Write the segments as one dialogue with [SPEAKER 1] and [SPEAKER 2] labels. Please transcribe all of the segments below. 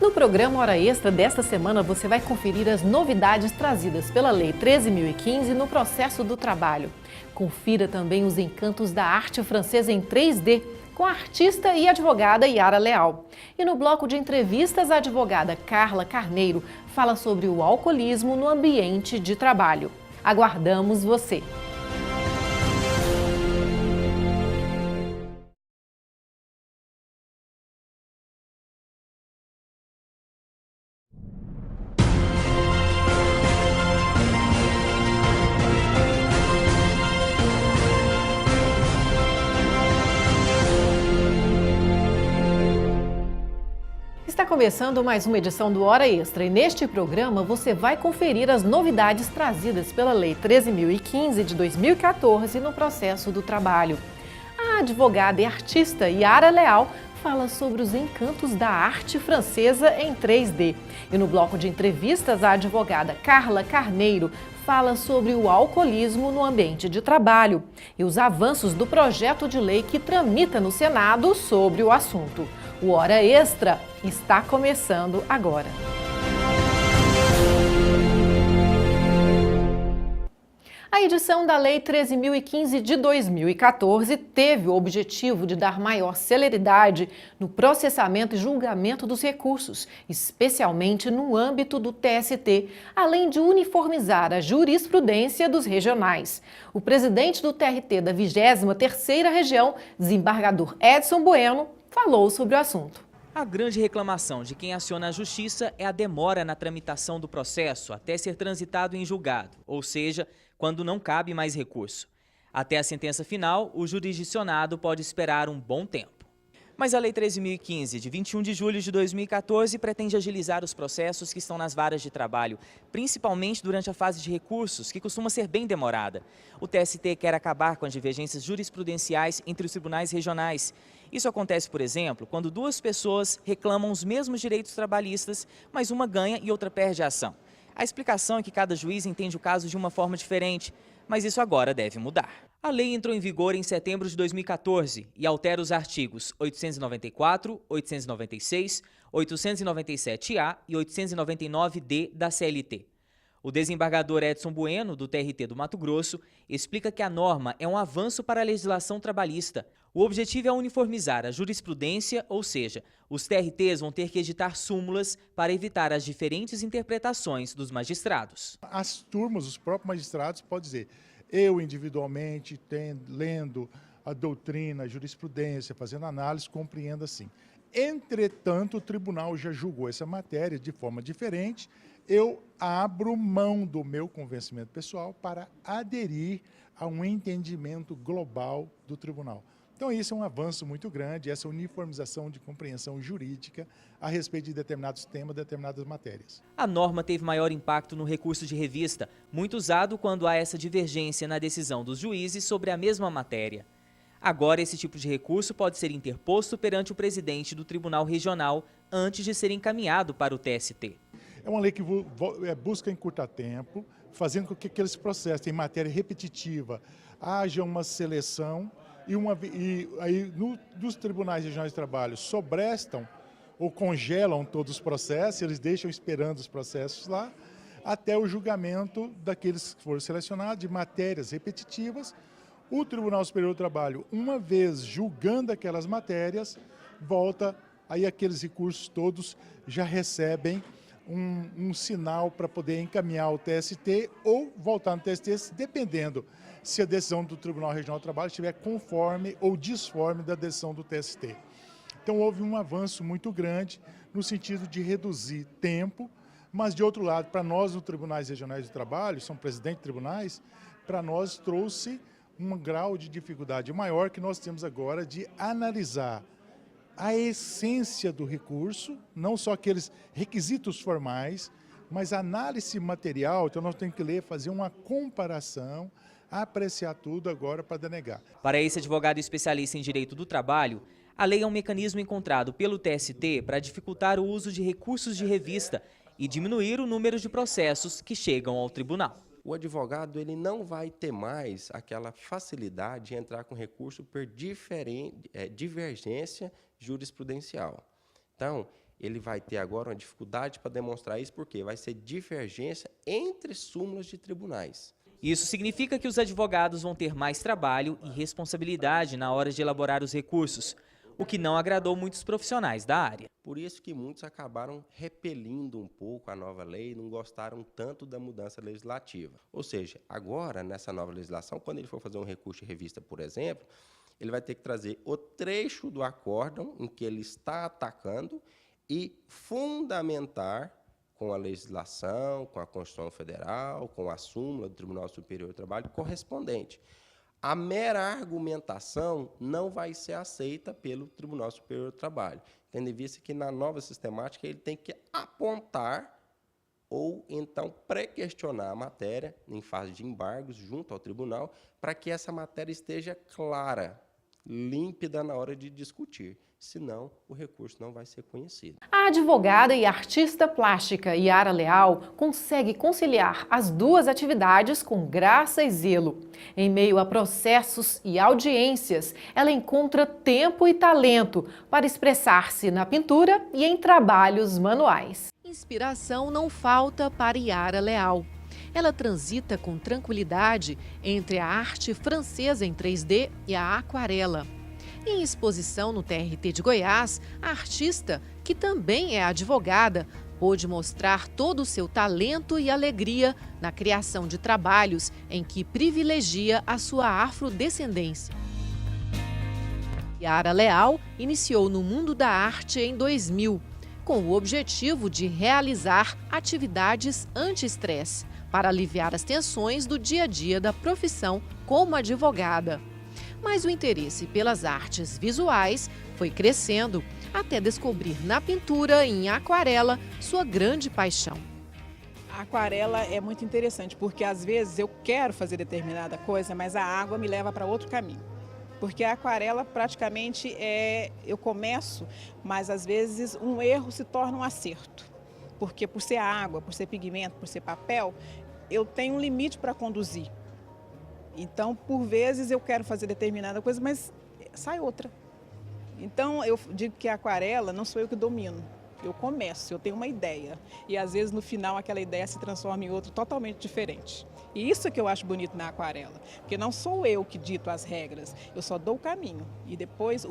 [SPEAKER 1] No programa Hora Extra desta semana, você vai conferir as novidades trazidas pela Lei 13.015 no processo do trabalho. Confira também os encantos da arte francesa em 3D, com a artista e advogada Yara Leal. E no bloco de entrevistas, a advogada Carla Carneiro fala sobre o alcoolismo no ambiente de trabalho. Aguardamos você! Está começando mais uma edição do Hora Extra e neste programa você vai conferir as novidades trazidas pela Lei 13.015 de 2014 no processo do trabalho. A advogada e artista Yara Leal fala sobre os encantos da arte francesa em 3D. E no bloco de entrevistas, a advogada Carla Carneiro fala sobre o alcoolismo no ambiente de trabalho e os avanços do projeto de lei que tramita no Senado sobre o assunto. O Hora Extra está começando agora. A edição da Lei 13.015 de 2014 teve o objetivo de dar maior celeridade no processamento e julgamento dos recursos, especialmente no âmbito do TST, além de uniformizar a jurisprudência dos regionais. O presidente do TRT da 23ª Região, desembargador Edson Bueno, falou sobre o assunto.
[SPEAKER 2] A grande reclamação de quem aciona a justiça é a demora na tramitação do processo até ser transitado em julgado, ou seja, quando não cabe mais recurso. Até a sentença final, o jurisdicionado pode esperar um bom tempo. Mas a Lei 13.015, de 21 de julho de 2014, pretende agilizar os processos que estão nas varas de trabalho, principalmente durante a fase de recursos, que costuma ser bem demorada. O TST quer acabar com as divergências jurisprudenciais entre os tribunais regionais. Isso acontece, por exemplo, quando duas pessoas reclamam os mesmos direitos trabalhistas, mas uma ganha e outra perde a ação. A explicação é que cada juiz entende o caso de uma forma diferente, mas isso agora deve mudar. A lei entrou em vigor em setembro de 2014 e altera os artigos 894, 896, 897-A e 899-D da CLT. O desembargador Edson Bueno, do TRT do Mato Grosso, explica que a norma é um avanço para a legislação trabalhista. O objetivo é uniformizar a jurisprudência, ou seja, os TRTs vão ter que editar súmulas para evitar as diferentes interpretações dos magistrados.
[SPEAKER 3] As turmas, os próprios magistrados podem dizer, eu individualmente, lendo a doutrina, a jurisprudência, fazendo análise, compreendo assim. Entretanto, o tribunal já julgou essa matéria de forma diferente, eu abro mão do meu convencimento pessoal para aderir a um entendimento global do tribunal. Então, isso é um avanço muito grande, essa uniformização de compreensão jurídica a respeito de determinados temas, determinadas matérias.
[SPEAKER 2] A norma teve maior impacto no recurso de revista, muito usado quando há essa divergência na decisão dos juízes sobre a mesma matéria. Agora, esse tipo de recurso pode ser interposto perante o presidente do Tribunal Regional antes de ser encaminhado para o TST.
[SPEAKER 3] É uma lei que busca encurtar tempo, fazendo com que aqueles processos em matéria repetitiva haja uma seleção e aí dos tribunais regionais de trabalho sobrestam ou congelam todos os processos, eles deixam esperando os processos lá, até o julgamento daqueles que foram selecionados de matérias repetitivas. O Tribunal Superior do Trabalho, uma vez julgando aquelas matérias, volta, aí aqueles recursos todos já recebem um sinal para poder encaminhar ao TST ou voltar no TST, dependendo se a decisão do Tribunal Regional do Trabalho estiver conforme ou disforme da decisão do TST. Então houve um avanço muito grande no sentido de reduzir tempo, mas de outro lado, para nós nos Tribunais Regionais do Trabalho, são presidentes de tribunais, para nós trouxe um grau de dificuldade maior que nós temos agora de analisar a essência do recurso, não só aqueles requisitos formais, mas a análise material. Então nós temos que ler, fazer uma comparação, apreciar tudo agora para denegar.
[SPEAKER 2] Para esse advogado especialista em direito do trabalho, a lei é um mecanismo encontrado pelo TST para dificultar o uso de recursos de revista e diminuir o número de processos que chegam ao tribunal.
[SPEAKER 4] O advogado ele não vai ter mais aquela facilidade de entrar com recurso por divergência jurisprudencial. Então, ele vai ter agora uma dificuldade para demonstrar isso, porque vai ser divergência entre súmulas de tribunais.
[SPEAKER 2] Isso significa que os advogados vão ter mais trabalho e responsabilidade na hora de elaborar os recursos, o que não agradou muitos profissionais da área.
[SPEAKER 4] Por isso que muitos acabaram repelindo um pouco a nova lei, não gostaram tanto da mudança legislativa. Ou seja, agora, nessa nova legislação, quando ele for fazer um recurso de revista, por exemplo, ele vai ter que trazer o trecho do acórdão em que ele está atacando e fundamentar com a legislação, com a Constituição Federal, com a súmula do Tribunal Superior do Trabalho correspondente. A mera argumentação não vai ser aceita pelo Tribunal Superior do Trabalho, tendo em vista que na nova sistemática ele tem que apontar ou então pré-questionar a matéria em fase de embargos junto ao tribunal para que essa matéria esteja clara, límpida na hora de discutir. Senão, o recurso não vai ser conhecido.
[SPEAKER 1] A advogada e artista plástica Yara Leal consegue conciliar as duas atividades com graça e zelo. Em meio a processos e audiências, ela encontra tempo e talento para expressar-se na pintura e em trabalhos manuais. Inspiração não falta para Yara Leal. Ela transita com tranquilidade entre a arte francesa em 3D e a aquarela. Em exposição no TRT de Goiás, a artista, que também é advogada, pôde mostrar todo o seu talento e alegria na criação de trabalhos em que privilegia a sua afrodescendência. Yara Leal iniciou no mundo da arte em 2000, com o objetivo de realizar atividades anti-estresse, para aliviar as tensões do dia a dia da profissão como advogada. Mas o interesse pelas artes visuais foi crescendo até descobrir na pintura e em aquarela sua grande paixão.
[SPEAKER 5] A aquarela é muito interessante porque às vezes eu quero fazer determinada coisa, mas a água me leva para outro caminho. Porque a aquarela praticamente eu começo, mas às vezes um erro se torna um acerto. Porque por ser água, por ser pigmento, por ser papel, eu tenho um limite para conduzir. Então, por vezes, eu quero fazer determinada coisa, mas sai outra. Então, eu digo que a aquarela não sou eu que domino. Eu começo, eu tenho uma ideia. E, às vezes, no final, aquela ideia se transforma em outra totalmente diferente. E isso é que eu acho bonito na aquarela. Porque não sou eu que dito as regras, eu só dou o caminho. E depois,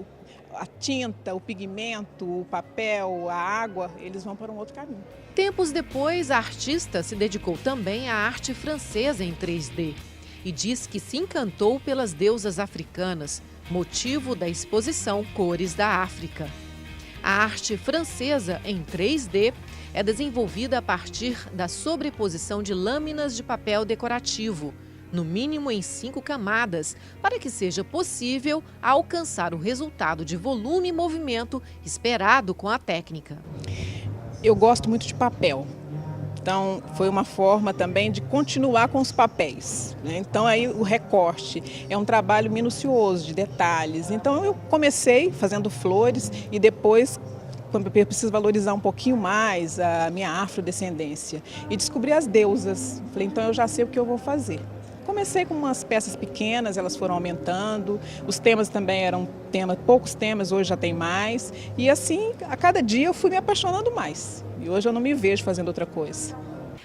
[SPEAKER 5] a tinta, o pigmento, o papel, a água, eles vão para um outro caminho.
[SPEAKER 1] Tempos depois, a artista se dedicou também à arte francesa em 3D. E diz que se encantou pelas deusas africanas, motivo da exposição Cores da África. A arte francesa em 3D é desenvolvida a partir da sobreposição de lâminas de papel decorativo, no mínimo em 5 camadas, para que seja possível alcançar o resultado de volume e movimento esperado com a técnica.
[SPEAKER 5] Eu gosto muito de papel. Então, foi uma forma também de continuar com os papéis, né? Então, aí o recorte é um trabalho minucioso, de detalhes. Então, eu comecei fazendo flores e depois, quando eu preciso valorizar um pouquinho mais a minha afrodescendência, e descobri as deusas. Falei, então eu já sei o que eu vou fazer. Comecei com umas peças pequenas, elas foram aumentando, os temas também eram poucos temas, hoje já tem mais. E assim, a cada dia eu fui me apaixonando mais. E hoje eu não me vejo fazendo outra coisa.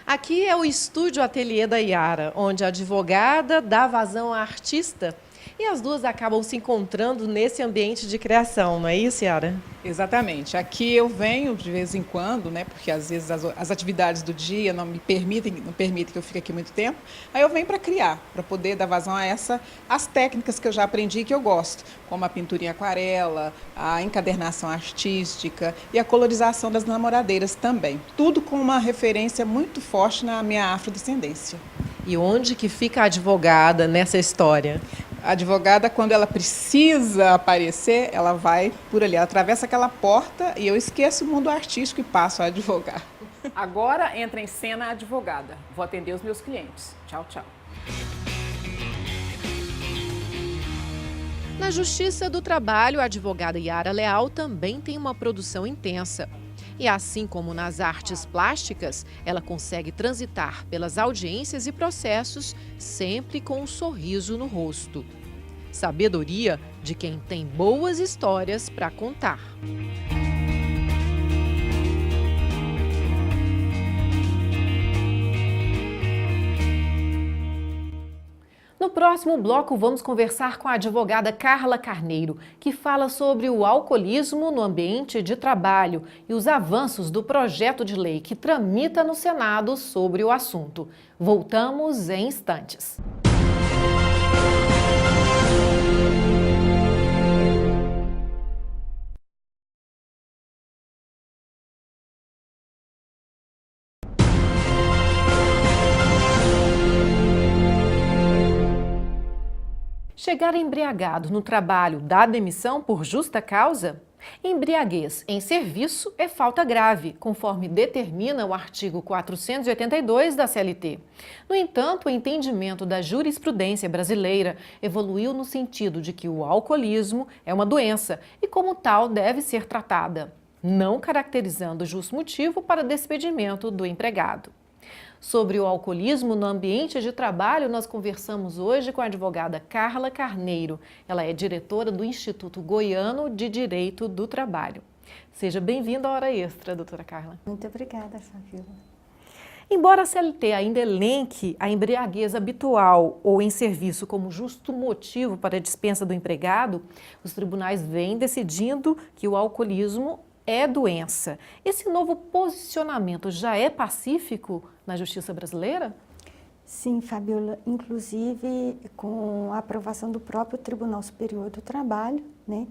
[SPEAKER 1] Aqui é o estúdio ateliê da Yara, onde a advogada dá vazão à artista e as duas acabam se encontrando nesse ambiente de criação, não é isso, Yara?
[SPEAKER 5] Exatamente. Aqui eu venho de vez em quando, né, porque às vezes as atividades do dia não permitem que eu fique aqui muito tempo. Aí eu venho para criar, para poder dar vazão a as técnicas que eu já aprendi e que eu gosto, como a pintura em aquarela, a encadernação artística e a colorização das namoradeiras também. Tudo com uma referência muito forte na minha afrodescendência.
[SPEAKER 1] E onde que fica a advogada nessa história?
[SPEAKER 5] A advogada, quando ela precisa aparecer, ela vai por ali, ela atravessa aquela porta e eu esqueço o mundo artístico e passo a advogar. Agora entra em cena a advogada. Vou atender os meus clientes. Tchau, tchau.
[SPEAKER 1] Na Justiça do Trabalho, a advogada Yara Leal também tem uma produção intensa. E assim como nas artes plásticas, ela consegue transitar pelas audiências e processos sempre com um sorriso no rosto. Sabedoria de quem tem boas histórias para contar. No próximo bloco, vamos conversar com a advogada Carla Carneiro, que fala sobre o alcoolismo no ambiente de trabalho e os avanços do projeto de lei que tramita no Senado sobre o assunto. Voltamos em instantes. Chegar embriagado no trabalho dá demissão por justa causa? Embriaguez em serviço é falta grave, conforme determina o artigo 482 da CLT. No entanto, o entendimento da jurisprudência brasileira evoluiu no sentido de que o alcoolismo é uma doença e, como tal, deve ser tratada, não caracterizando justo motivo para despedimento do empregado. Sobre o alcoolismo no ambiente de trabalho, nós conversamos hoje com a advogada Carla Carneiro. Ela é diretora do Instituto Goiano de Direito do Trabalho. Seja bem-vinda à Hora Extra, doutora Carla.
[SPEAKER 6] Muito obrigada, Fabiola.
[SPEAKER 1] Embora a CLT ainda elenque a embriaguez habitual ou em serviço como justo motivo para a dispensa do empregado, os tribunais vêm decidindo que o alcoolismo é doença. Esse novo posicionamento já é pacífico na justiça brasileira?
[SPEAKER 6] Sim, Fabiola, inclusive com a aprovação do próprio Tribunal Superior do Trabalho, né,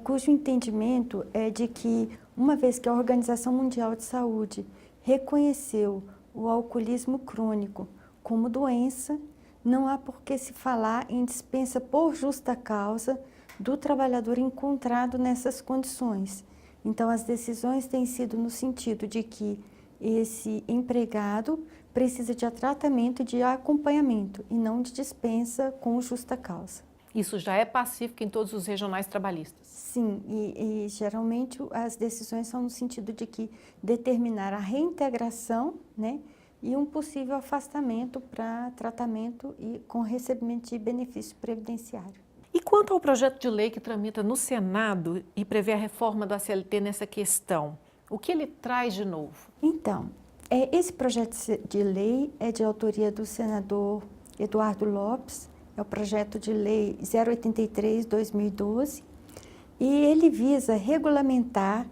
[SPEAKER 6] cujo entendimento é de que, uma vez que a Organização Mundial de Saúde reconheceu o alcoolismo crônico como doença, não há por que se falar em dispensa por justa causa do trabalhador encontrado nessas condições. Então, as decisões têm sido no sentido de que esse empregado precisa de tratamento e de acompanhamento e não de dispensa com justa causa.
[SPEAKER 1] Isso já é pacífico em todos os regionais trabalhistas?
[SPEAKER 6] Sim, e geralmente as decisões são no sentido de que determinar a reintegração, né, e um possível afastamento para tratamento e com recebimento de benefício previdenciário.
[SPEAKER 1] E quanto ao projeto de lei que tramita no Senado e prevê a reforma da CLT nessa questão, o que ele traz de novo?
[SPEAKER 6] Então, esse projeto de lei é de autoria do senador Eduardo Lopes, é o projeto de lei 083/2012, e ele visa regulamentar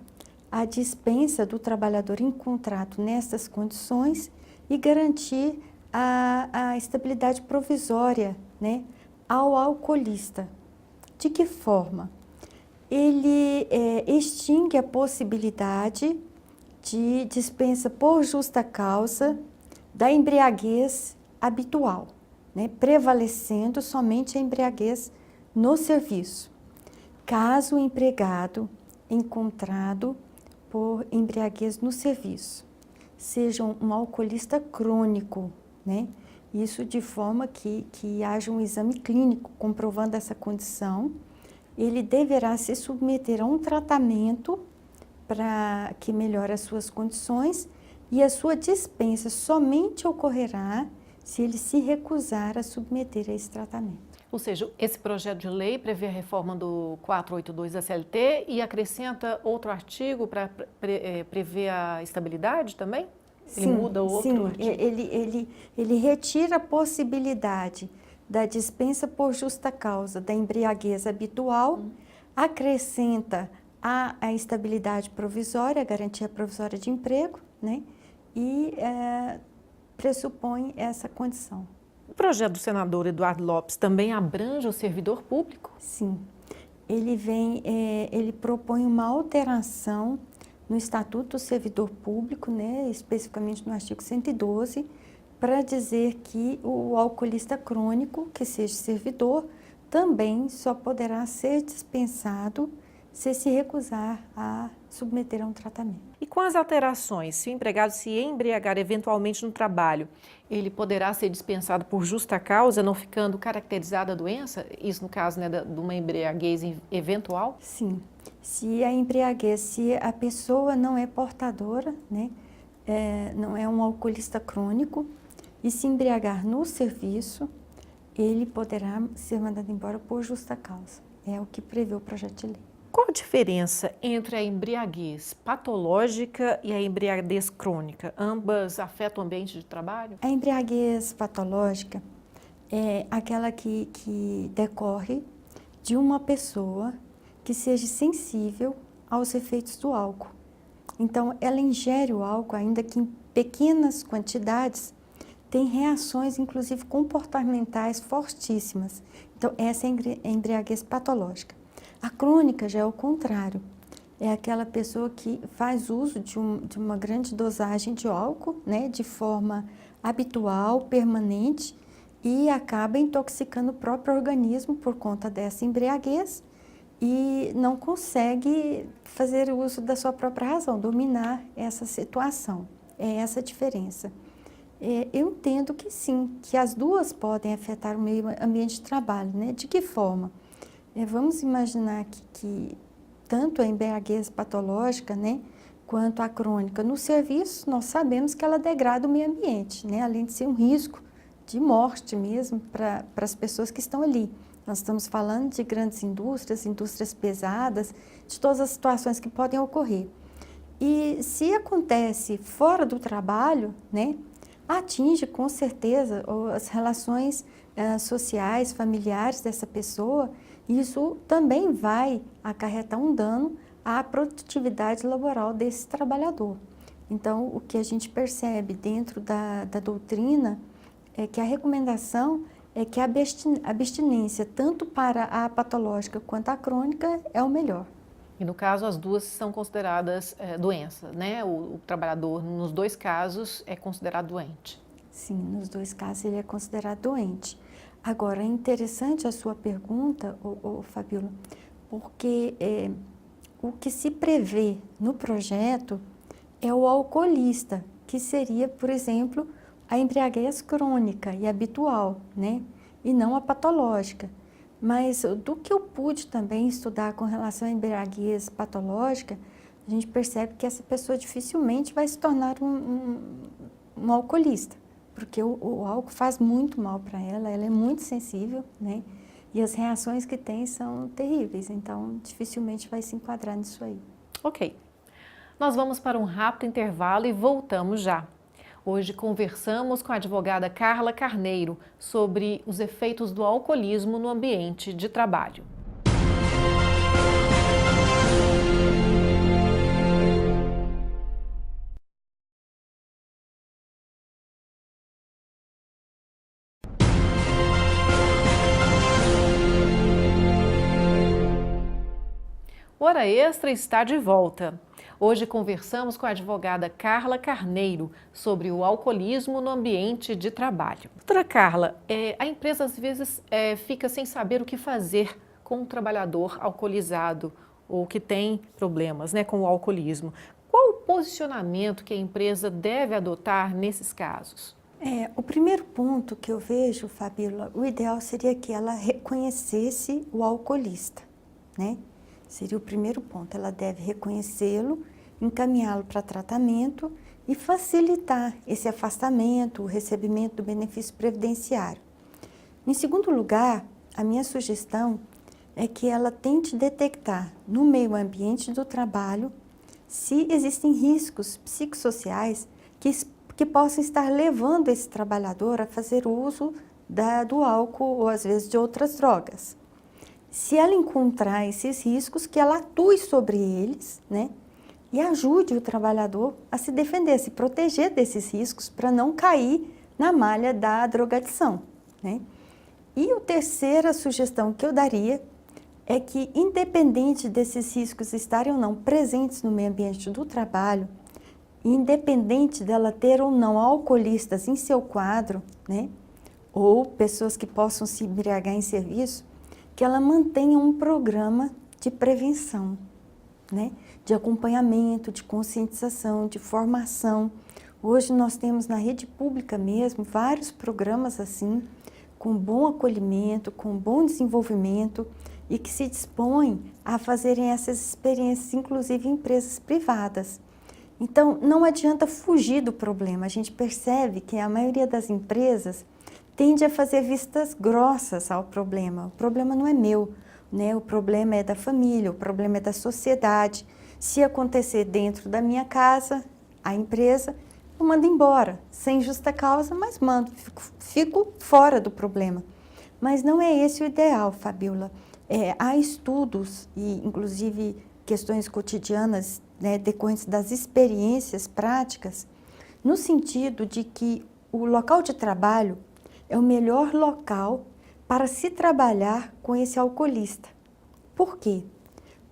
[SPEAKER 6] a dispensa do trabalhador encontrado nessas condições e garantir a estabilidade provisória, né, ao alcoolista. De que forma? Ele extingue a possibilidade de dispensa por justa causa da embriaguez habitual, né, prevalecendo somente a embriaguez no serviço. Caso o empregado encontrado por embriaguez no serviço seja um alcoolista crônico, né, isso de forma que haja um exame clínico comprovando essa condição, ele deverá se submeter a um tratamento para que melhore as suas condições e a sua dispensa somente ocorrerá se ele se recusar a submeter a esse tratamento.
[SPEAKER 1] Ou seja, esse projeto de lei prevê a reforma do 482 da CLT e acrescenta outro artigo para prever a estabilidade também? Ele muda outro artigo?
[SPEAKER 6] Ele retira a possibilidade da dispensa por justa causa da embriaguez habitual, acrescenta a estabilidade provisória, a garantia provisória de emprego, né, e pressupõe essa condição.
[SPEAKER 1] O projeto do senador Eduardo Lopes também abrange o servidor público?
[SPEAKER 6] Sim, ele propõe uma alteração no Estatuto do Servidor Público, né, especificamente no artigo 112, para dizer que o alcoolista crônico, que seja servidor, também só poderá ser dispensado se se recusar a submeter a um tratamento.
[SPEAKER 1] E com as alterações, se o empregado se embriagar eventualmente no trabalho, ele poderá ser dispensado por justa causa, não ficando caracterizada a doença? Isso no caso, né, de uma embriaguez eventual?
[SPEAKER 6] Sim. Se a embriaguez, se a pessoa não é portadora, né, não é um alcoolista crônico, e se embriagar no serviço, ele poderá ser mandado embora por justa causa. É o que prevê o projeto de lei.
[SPEAKER 1] Qual a diferença entre a embriaguez patológica e a embriaguez crônica? Ambas afetam o ambiente de trabalho?
[SPEAKER 6] A embriaguez patológica, é aquela que decorre de uma pessoa que seja sensível aos efeitos do álcool. Então, ela ingere o álcool, ainda que em pequenas quantidades, tem reações, inclusive comportamentais, fortíssimas. Então, essa é a embriaguez patológica. A crônica já é o contrário. É aquela pessoa que faz uso de uma grande dosagem de álcool, né, de forma habitual, permanente, e acaba intoxicando o próprio organismo por conta dessa embriaguez e não consegue fazer uso da sua própria razão, dominar essa situação. É essa a diferença. Eu entendo que sim, que as duas podem afetar o meio ambiente de trabalho, né? De que forma? Vamos imaginar que tanto a embriaguez patológica, né, quanto a crônica no serviço, nós sabemos que ela degrada o meio ambiente, né? Além de ser um risco de morte mesmo para as pessoas que estão ali. Nós estamos falando de grandes indústrias, indústrias pesadas, de todas as situações que podem ocorrer. E se acontece fora do trabalho, né, atinge com certeza as relações sociais, familiares dessa pessoa, e isso também vai acarretar um dano à produtividade laboral desse trabalhador. Então, o que a gente percebe dentro da doutrina é que a recomendação é que a abstinência, tanto para a patológica quanto a crônica, é o melhor.
[SPEAKER 1] E no caso, as duas são consideradas doenças, né? O trabalhador, nos dois casos, é considerado doente.
[SPEAKER 6] Sim, nos dois casos ele é considerado doente. Agora, é interessante a sua pergunta, Fabíola, porque o que se prevê no projeto é o alcoolista, que seria, por exemplo, a embriaguez crônica e habitual, né? E não a patológica. Mas do que eu pude também estudar com relação à embriaguez patológica, a gente percebe que essa pessoa dificilmente vai se tornar um alcoolista, porque o álcool faz muito mal para ela é muito sensível, né? E as reações que tem são terríveis, então dificilmente vai se enquadrar nisso aí.
[SPEAKER 1] Ok. Nós vamos para um rápido intervalo e voltamos já. Hoje conversamos com a advogada Carla Carneiro sobre os efeitos do alcoolismo no ambiente de trabalho. O Hora Extra está de volta. Hoje conversamos com a advogada Carla Carneiro sobre o alcoolismo no ambiente de trabalho. Doutora Carla, a empresa às vezes fica sem saber o que fazer com um trabalhador alcoolizado ou que tem problemas, né, com o alcoolismo. Qual o posicionamento que a empresa deve adotar nesses casos?
[SPEAKER 6] O primeiro ponto que eu vejo, Fabíola, o ideal seria que ela reconhecesse o alcoolista, né? Seria o primeiro ponto, ela deve reconhecê-lo, encaminhá-lo para tratamento e facilitar esse afastamento, o recebimento do benefício previdenciário. Em segundo lugar, a minha sugestão é que ela tente detectar no meio ambiente do trabalho se existem riscos psicossociais que possam estar levando esse trabalhador a fazer uso do álcool ou às vezes de outras drogas. Se ela encontrar esses riscos, que ela atue sobre eles, né? E ajude o trabalhador a se defender, a se proteger desses riscos para não cair na malha da drogadição, né? E a terceira sugestão que eu daria é que, independente desses riscos estarem ou não presentes no meio ambiente do trabalho, independente dela ter ou não alcoolistas em seu quadro, né? Ou pessoas que possam se embriagar em serviço, que ela mantenha um programa de prevenção, né? De acompanhamento, de conscientização, de formação. Hoje nós temos na rede pública mesmo vários programas assim, com bom acolhimento, com bom desenvolvimento e que se dispõem a fazerem essas experiências, inclusive em empresas privadas. Então, não adianta fugir do problema. A gente percebe que a maioria das empresas tende a fazer vistas grossas ao problema. O problema não é meu, né? O problema é da família, o problema é da sociedade. Se acontecer dentro da minha casa, a empresa, eu mando embora, sem justa causa, mas mando, fico fora do problema. Mas não é esse o ideal, Fabiola. Há estudos, e inclusive questões cotidianas, né, decorrentes das experiências práticas, no sentido de que o local de trabalho é o melhor local para se trabalhar com esse alcoolista. Por quê?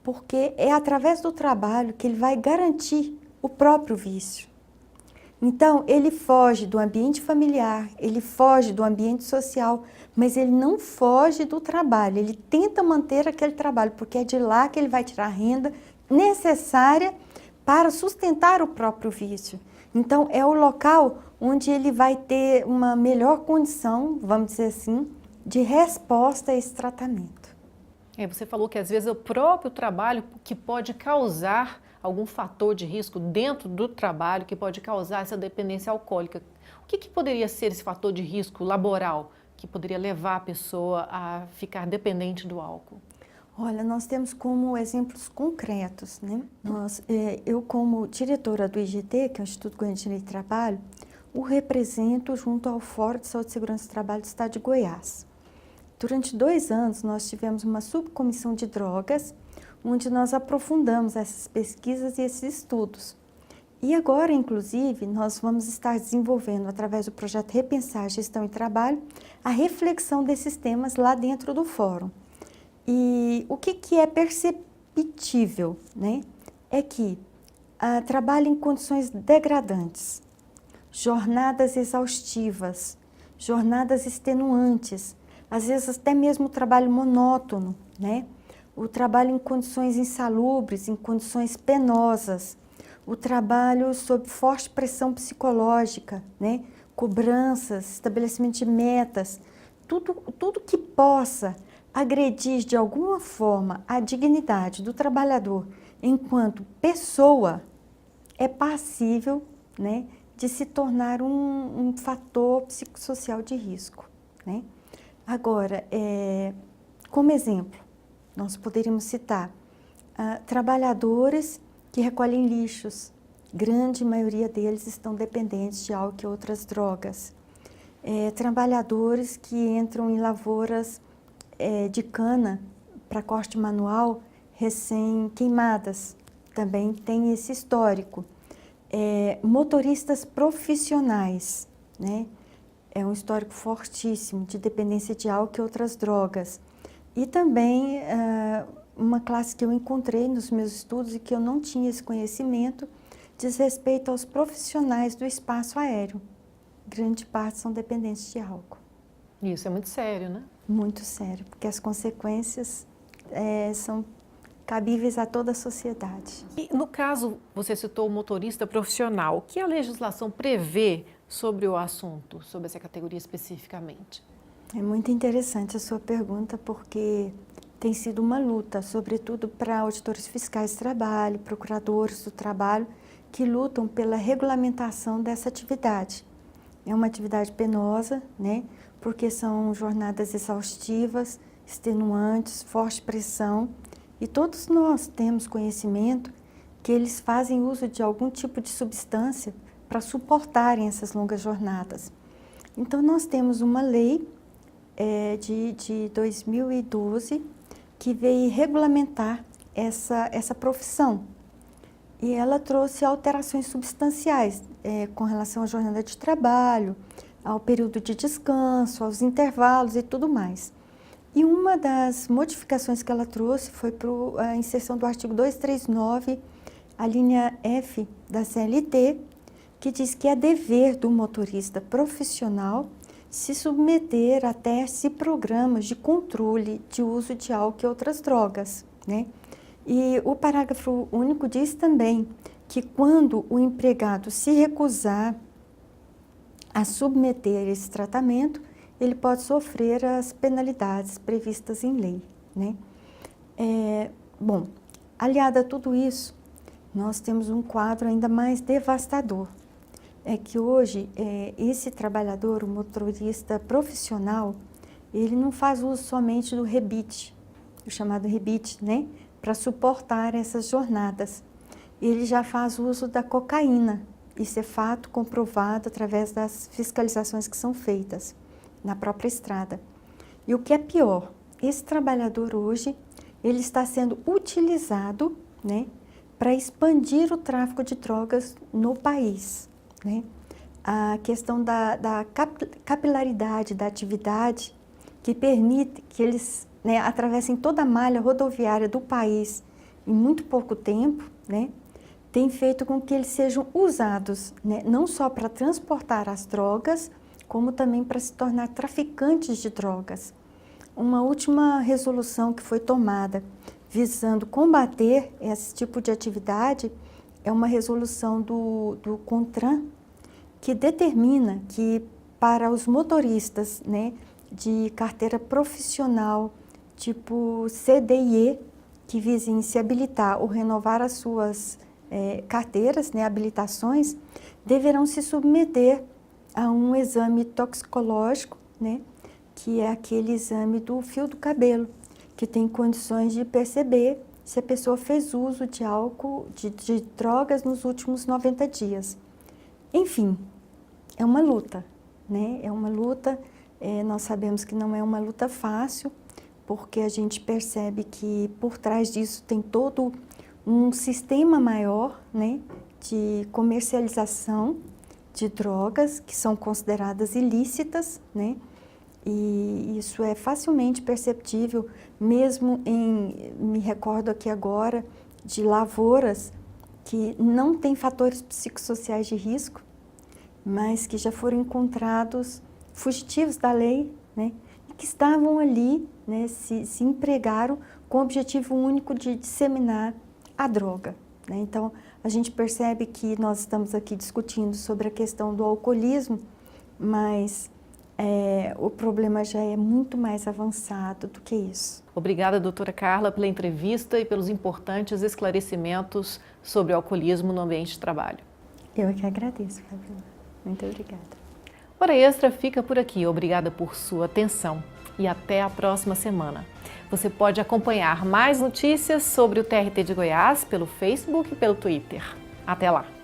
[SPEAKER 6] Porque é através do trabalho que ele vai garantir o próprio vício. Então, ele foge do ambiente familiar, ele foge do ambiente social, mas ele não foge do trabalho, ele tenta manter aquele trabalho, porque é de lá que ele vai tirar a renda necessária para sustentar o próprio vício. Então, é o local onde ele vai ter uma melhor condição, vamos dizer assim, de resposta a esse tratamento.
[SPEAKER 1] Você falou que às vezes é o próprio trabalho que pode causar algum fator de risco dentro do trabalho que pode causar essa dependência alcoólica. O que poderia ser esse fator de risco laboral que poderia levar a pessoa a ficar dependente do álcool?
[SPEAKER 6] Olha, nós temos como exemplos concretos, né? Eu, como diretora do IGT, que é o Instituto Goiano de Direito do Trabalho, o represento junto ao Fórum de Saúde e Segurança do Trabalho do Estado de Goiás. Durante 2 anos, nós tivemos uma subcomissão de drogas, onde nós aprofundamos essas pesquisas e esses estudos. E agora, inclusive, nós vamos estar desenvolvendo, através do projeto Repensar Gestão e Trabalho, a reflexão desses temas lá dentro do fórum. E o que é perceptível, né? É que trabalho em condições degradantes, jornadas exaustivas, jornadas extenuantes, às vezes até mesmo o trabalho monótono, né? O trabalho em condições insalubres, em condições penosas, o trabalho sob forte pressão psicológica, né? Cobranças, estabelecimento de metas, tudo que possa agredir de alguma forma a dignidade do trabalhador enquanto pessoa é passível, né, de se tornar um fator psicossocial de risco, né? Agora, como exemplo, nós poderíamos citar trabalhadores que recolhem lixos. Grande maioria deles estão dependentes de álcool e outras drogas. Trabalhadores que entram em lavouras de cana para corte manual recém-queimadas. Também tem esse histórico. Motoristas profissionais, né? É um histórico fortíssimo de dependência de álcool e outras drogas. E também uma classe que eu encontrei nos meus estudos e que eu não tinha esse conhecimento, diz respeito aos profissionais do espaço aéreo. Grande parte são dependentes de álcool.
[SPEAKER 1] Isso é muito sério, né?
[SPEAKER 6] Muito sério, porque as consequências são cabíveis a toda a sociedade.
[SPEAKER 1] E no caso, você citou o motorista profissional, o que a legislação prevê sobre o assunto, sobre essa categoria especificamente?
[SPEAKER 6] É muito interessante a sua pergunta, porque tem sido uma luta, sobretudo para auditores fiscais do trabalho, procuradores do trabalho, que lutam pela regulamentação dessa atividade. É uma atividade penosa, né? Porque são jornadas exaustivas, extenuantes, forte pressão, e todos nós temos conhecimento que eles fazem uso de algum tipo de substância para suportarem essas longas jornadas. Então, nós temos uma lei de 2012 que veio regulamentar essa profissão. E ela trouxe alterações substanciais com relação à jornada de trabalho, ao período de descanso, aos intervalos e tudo mais. E uma das modificações que ela trouxe foi a inserção do artigo 239, a linha F da CLT, que diz que é dever do motorista profissional se submeter a testes e programas de controle de uso de álcool e outras drogas, né? E o parágrafo único diz também que quando o empregado se recusar a submeter esse tratamento, ele pode sofrer as penalidades previstas em lei, né? Bom, aliado a tudo isso, nós temos um quadro ainda mais devastador. É que hoje, esse trabalhador, o motorista profissional, ele não faz uso somente do rebite, o chamado rebite, né? Para suportar essas jornadas. Ele já faz uso da cocaína Isso é fato comprovado através das fiscalizações que são feitas na própria estrada. E o que é pior, esse trabalhador hoje, ele está sendo utilizado, né, para expandir o tráfico de drogas no país, né? A questão da capilaridade da atividade que permite que eles, né, atravessem toda a malha rodoviária do país em muito pouco tempo, né, tem feito com que eles sejam usados, né, não só para transportar as drogas, como também para se tornar traficantes de drogas. Uma última resolução que foi tomada visando combater esse tipo de atividade é uma resolução do CONTRAN, que determina que para os motoristas, né, de carteira profissional tipo CDIE, que visem se habilitar ou renovar as suas carteiras, né, habilitações, deverão se submeter a um exame toxicológico, né, que é aquele exame do fio do cabelo, que tem condições de perceber se a pessoa fez uso de álcool, de drogas nos últimos 90 dias. Enfim, é uma luta, né? É uma luta, nós sabemos que não é uma luta fácil, porque a gente percebe que por trás disso tem todo um sistema maior, né, de comercialização de drogas que são consideradas ilícitas, né? E isso é facilmente perceptível, mesmo me recordo aqui agora, de lavouras que não têm fatores psicossociais de risco, mas que já foram encontrados fugitivos da lei, né? E que estavam ali, né, se empregaram com o objetivo único de disseminar a droga, né? Então, a gente percebe que nós estamos aqui discutindo sobre a questão do alcoolismo, mas o problema já é muito mais avançado do que isso.
[SPEAKER 1] Obrigada, doutora Carla, pela entrevista e pelos importantes esclarecimentos sobre o alcoolismo no ambiente de trabalho.
[SPEAKER 6] Eu é que agradeço, Fabiola. Muito obrigada.
[SPEAKER 1] Hora Extra fica por aqui. Obrigada por sua atenção e até a próxima semana. Você pode acompanhar mais notícias sobre o TRT de Goiás pelo Facebook e pelo Twitter. Até lá!